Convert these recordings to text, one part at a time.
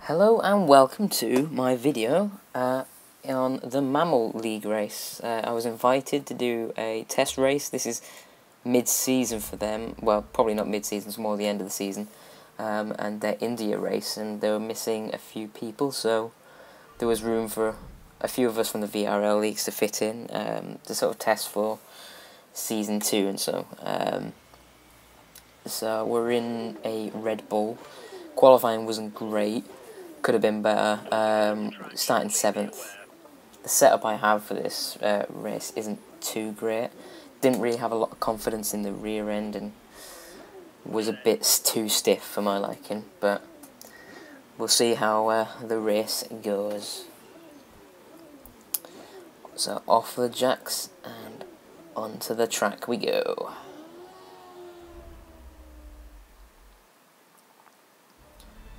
Hello and welcome to my video on the Mammal League race. I was invited to do a test race. This is mid-season for them. Well, probably not mid-season, it's more the end of the season. And their India race, and they were missing a few people, so there was room for a few of us from the VRL leagues to fit in to sort of test for season 2 and so. So we're in a Red Bull. Qualifying wasn't great. Could have been better. Starting 7th. The setup I have for this race isn't too great. Didn't really have a lot of confidence in the rear end and was a bit too stiff for my liking. But we'll see how the race goes. So off the jacks and onto the track we go.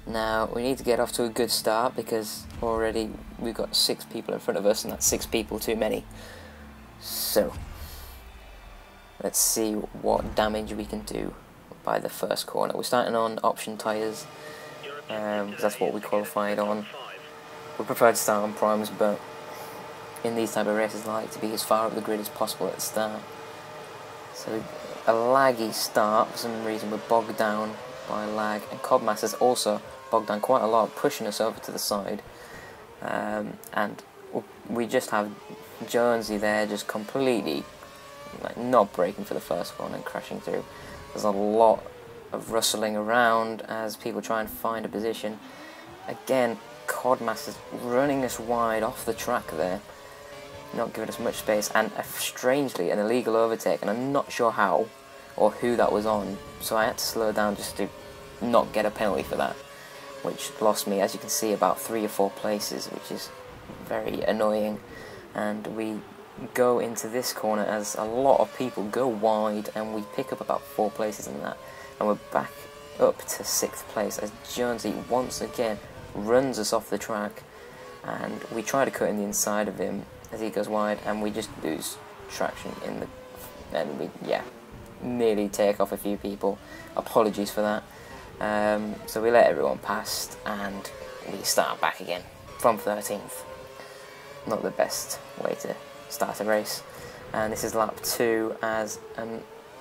Now, we need to get off to a good start because already we've got 6 people in front of us and that's 6 people too many. So, let's see what damage we can do by the first corner. We're starting on option tyres because that's what we qualified on. We prefer to start on primes, but in these type of races I like to be as far up the grid as possible at the start. So, a laggy start. For some reason we're bogged down by lag, and Codmaster's also bogged down quite a lot, pushing us over to the side, and we just have Jonesy there just completely not braking for the first one and crashing through. There's a lot of rustling around as people try and find a position. Again, Codmaster's running us wide off the track there, not giving us much space, and strangely an illegal overtake, and I'm not sure how or who that was on, so I had to slow down just to not get a penalty for that, which lost me, as you can see, about 3 or 4 places, which is very annoying. And we go into this corner as a lot of people go wide, and we pick up about 4 places in that, and we're back up to 6th place as Jonesy once again runs us off the track, and we try to cut in the inside of him as he goes wide, and we just lose traction in the, and we nearly take off a few people. Apologies for that. So we let everyone past and we start back again from 13th. Not the best way to start a race. And this is lap 2 as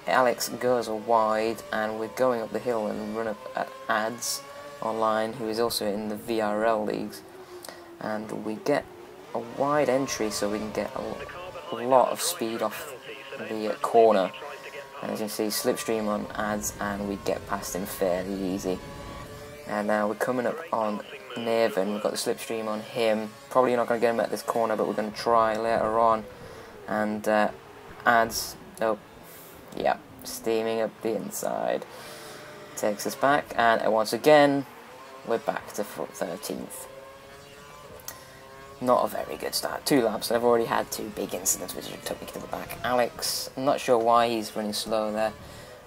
Alex goes wide, and we're going up the hill and run up at Ads online, who is also in the VRL leagues, and we get a wide entry so we can get a lot of speed off the corner. And as you can see, slipstream on Ads, and we get past him fairly easy. And now we're coming up on Naven. We've got the slipstream on him. Probably not going to get him at this corner, but we're going to try later on. And Ads, steaming up the inside, takes us back, and once again we're back to 13th. Not a very good start. 2 laps, and I've already had 2 big incidents which took me to the back. Alex, I'm not sure why he's running slow there,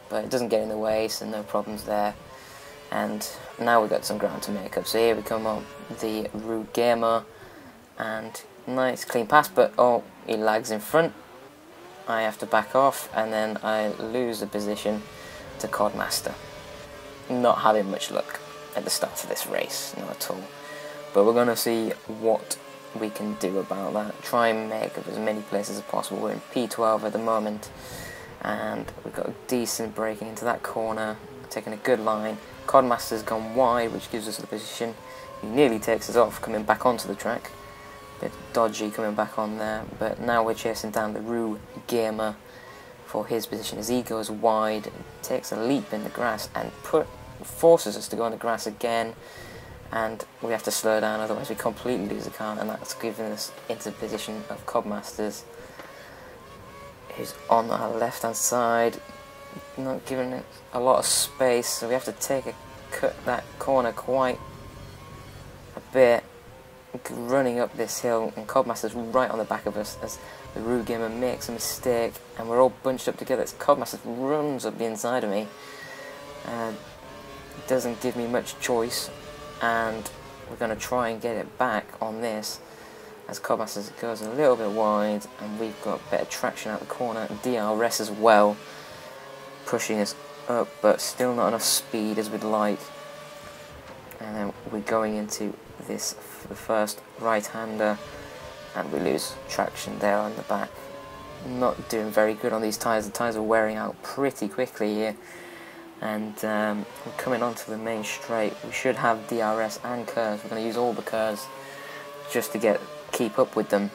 but it doesn't get in the way, so no problems there. And now we've got some ground to make up. So here we come on the Rude Gamer, and nice clean pass, but he lags in front. I have to back off, and then I lose the position to Codmaster. Not having much luck at the start of this race, not at all. But we're going to see what we can do about that. Try and make up as many places as possible. We're in P12 at the moment, and we've got a decent braking into that corner, taking a good line. Codmaster's gone wide, which gives us the position. He nearly takes us off coming back onto the track. Bit dodgy coming back on there, but now we're chasing down the Rue Gamer for his position as he goes wide, takes a leap in the grass and forces us to go on the grass again. And we have to slow down, otherwise we completely lose the car, and that's giving us into position of Codmasters, who's on our left hand side, not giving it a lot of space, so we have to cut that corner quite a bit, running up this hill, and Codmaster's right on the back of us as the Rude Gamer makes a mistake, and we're all bunched up together as Codmaster runs up the inside of me. Doesn't give me much choice, and we're going to try and get it back on this as Codmaster goes a little bit wide, and we've got better traction out the corner. DRS as well, pushing us up, but still not enough speed as we'd like. and then we're going into this the first right-hander, and we lose traction there on the back. Not doing very good on these tyres. The tyres are wearing out pretty quickly here, and we're coming onto the main straight. We should have DRS and curves. We're going to use all the curves just to keep up with them.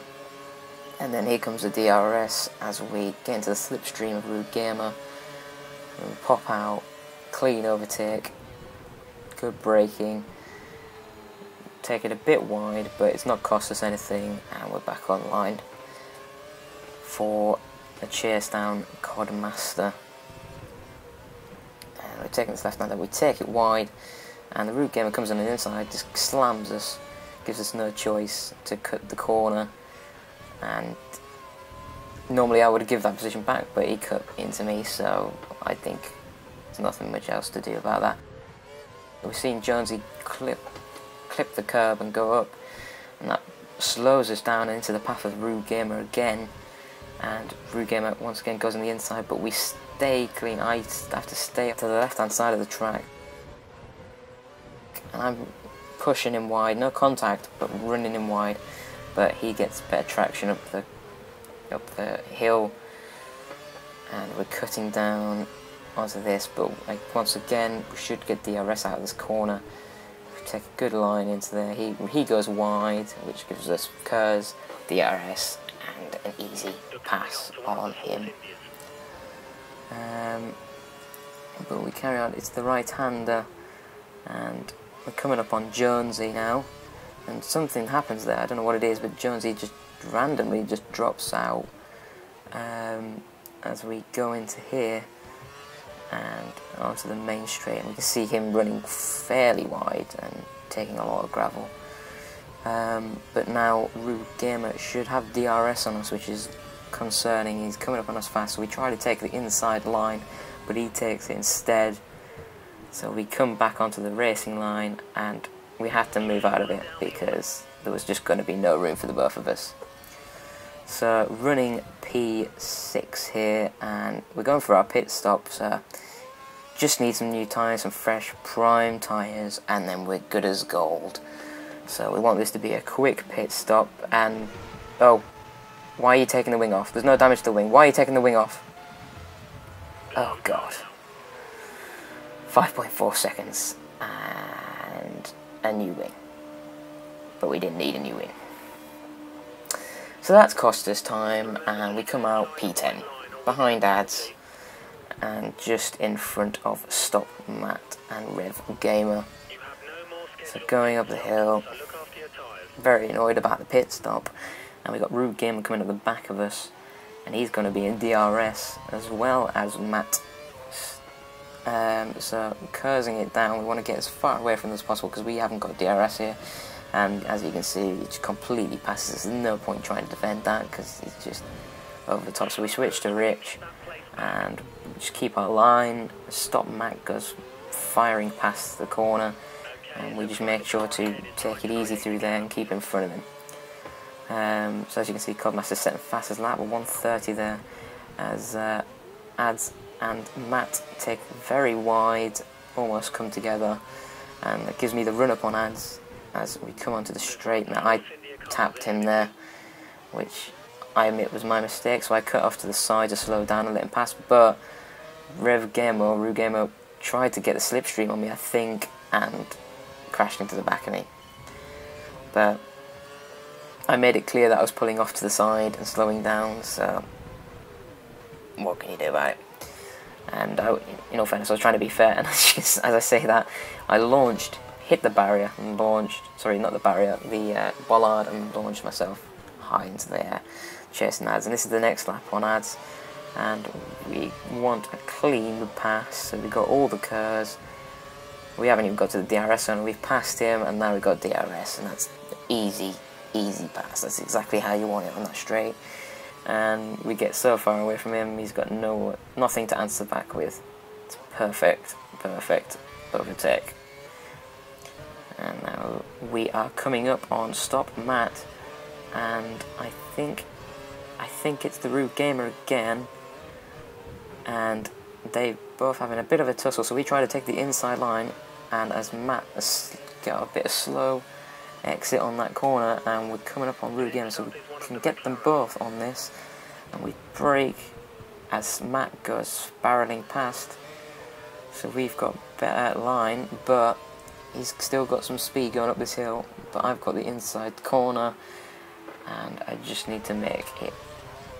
And then here comes the DRS as we get into the slipstream of Rude Gamer. And we pop out, clean overtake, good braking. Take it a bit wide, but it's not cost us anything, and we're back online for a chase down Codmaster. And we're taking this left-hander, we take it wide, and the Rude Gamer comes on the inside, just slams us, gives us no choice to cut the corner. And normally I would give that position back, but he cut into me, so I think there's nothing much else to do about that. We've seen Jonesy clip the curb and go up, and that slows us down into the path of Rude Gamer again, and Rude Gamer once again goes on the inside, but we stay clean. I have to stay up to the left hand side of the track, and I'm pushing him wide, no contact, but running him wide. But he gets better traction up the hill, and we're cutting down onto this. But like, once again, we should get DRS out of this corner. We take a good line into there. He goes wide, which gives us curves, DRS, and an easy pass on him. But we carry on. It's the right-hander, and we're coming up on Jonesy now. And something happens there, I don't know what it is, but Jonesy just randomly just drops out as we go into here and onto the main straight, and we can see him running fairly wide and taking a lot of gravel. But now Rude Gamer should have DRS on us, which is concerning. He's coming up on us fast, so we try to take the inside line, but he takes it instead. So we come back onto the racing line, and we had to move out of it because there was just going to be no room for the both of us. So running P6 here, and we're going for our pit stop, so just need some new tyres, some fresh prime tyres, and then we're good as gold. So we want this to be a quick pit stop, and oh, why are you taking the wing off? There's no damage to the wing. Why are you taking the wing off? Oh god. 5.4 seconds, and a new wing, but we didn't need a new wing, so that's cost us time, and we come out P10 behind ads and just in front of Stop Matt and Rev Gamer. So going up the hill, very annoyed about the pit stop, and we got Rude Gamer coming up the back of us, and he's going to be in DRS as well as Matt. So cursing it down, we want to get as far away from this as possible because we haven't got DRS here, and as you can see, it just completely passes us. There's no point trying to defend that because it's just over the top. So we switch to Rich and just keep our line. Stop Matt goes firing past the corner, and we just make sure to take it easy through there and keep in front of him. So as you can see, Codmaster's setting fastest lap at 1:30 there, as Ads and Matt take very wide, almost come together, and it gives me the run up on Ads as we come onto the straight. Now I tapped him there, which I admit was my mistake, so I cut off to the side to slow down and let him pass, but Rude Gamer tried to get the slipstream on me, I think, and crashed into the back of me. But I made it clear that I was pulling off to the side and slowing down, so what can you do about it? And in all fairness, I was trying to be fair, and as I say that, I launched, hit the barrier, and launched, sorry, not the barrier, the bollard, and launched myself high into the air, chasing Ads. And this is the next lap on Ads, and we want a clean pass, so we got all the curves. We haven't even got to the DRS zone, we've passed him, and now we've got DRS, and that's easy pass. That's exactly how you want it on that straight. And we get so far away from him, he's got nothing to answer back with. It's perfect overtake. And now we are coming up on Stop Matt, and I think it's the Rude Gamer again, and they both having a bit of a tussle, so we try to take the inside line, and as Matt get a bit of slow exit on that corner, and we're coming up on Rude Gamer, so we can get them both on this, and we break as Matt goes barreling past. So we've got better line, but he's still got some speed going up this hill, but I've got the inside corner, and I just need to make it.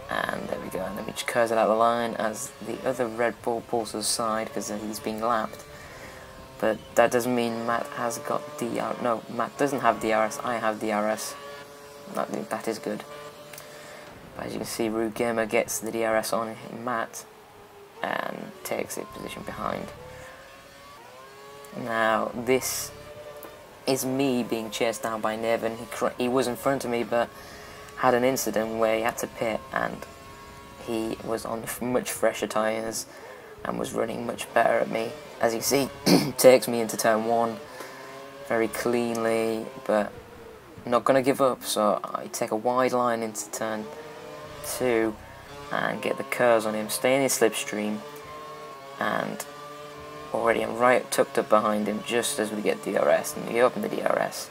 And there we go, and then we just curse it out of the line as the other Red Bull pulls to the side because he's being lapped. But that doesn't mean Matt has got DRS. No, Matt doesn't have DRS, I have DRS. That is good. But as you can see, Rude Gamer gets the DRS on Matt and takes a position behind. Now, this is me being chased down by Nevin. He was in front of me, but had an incident where he had to pit, and he was on much fresher tyres and was running much better at me. As you see, takes me into turn 1 very cleanly, but I'm not going to give up, so I take a wide line into turn 2 and get the curves on him, stay in his slipstream, and already I'm right tucked up behind him just as we get DRS, and we open the DRS,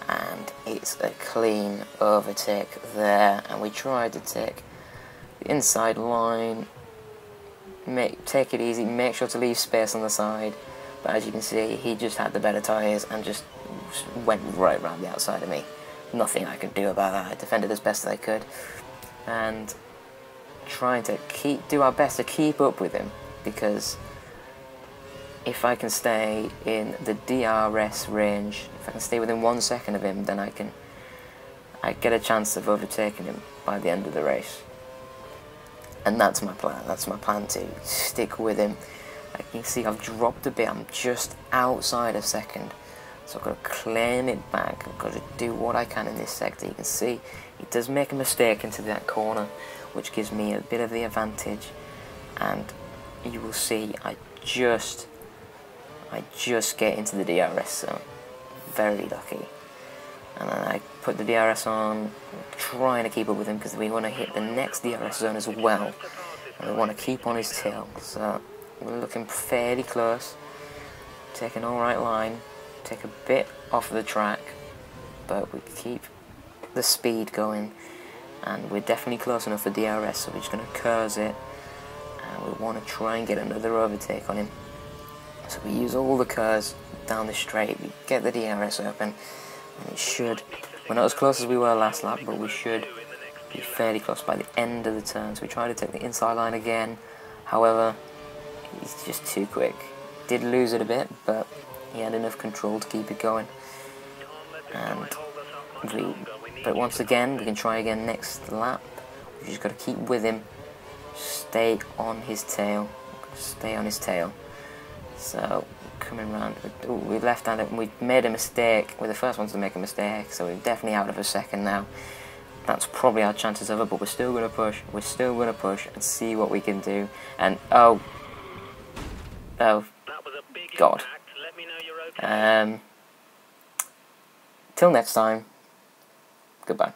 and it's a clean overtake there, and we try to take the inside line, take it easy, make sure to leave space on the side, but as you can see, he just had the better tyres and just went right round the outside of me. Nothing I could do about that. I defended as best as I could, and trying to do our best to keep up with him, because if I can stay in the DRS range, if I can stay within 1 second of him, then I get a chance of overtaking him by the end of the race. And that's my plan. That's my plan, to stick with him. Like you can see, I've dropped a bit. I'm just outside of second, so I've got to claim it back. I've got to do what I can in this sector. You can see he does make a mistake into that corner, which gives me a bit of the advantage. And you will see I just get into the DRS zone. Very lucky. And then I put the DRS on, trying to keep up with him because we want to hit the next DRS zone as well. And we want to keep on his tail. So we're looking fairly close. Take an alright line. Take a bit off the track. But we keep the speed going. And we're definitely close enough for DRS, so we're just going to curse it. And we want to try and get another overtake on him. So we use all the curves down the straight, we get the DRS open, and it should, we're not as close as we were last lap, but we should be fairly close by the end of the turn. So we try to take the inside line again, however, he's just too quick. Did lose it a bit, but he had enough control to keep it going. But once again, we can try again next lap. We just got to keep with him, stay on his tail, stay on his tail. So, coming round, we left-handed, and we made a mistake. We're the first ones to make a mistake, so we're definitely out of a second now. That's probably our chances of it, but we're still going to push. We're still going to push and see what we can do. And, oh, God. Till next time, goodbye.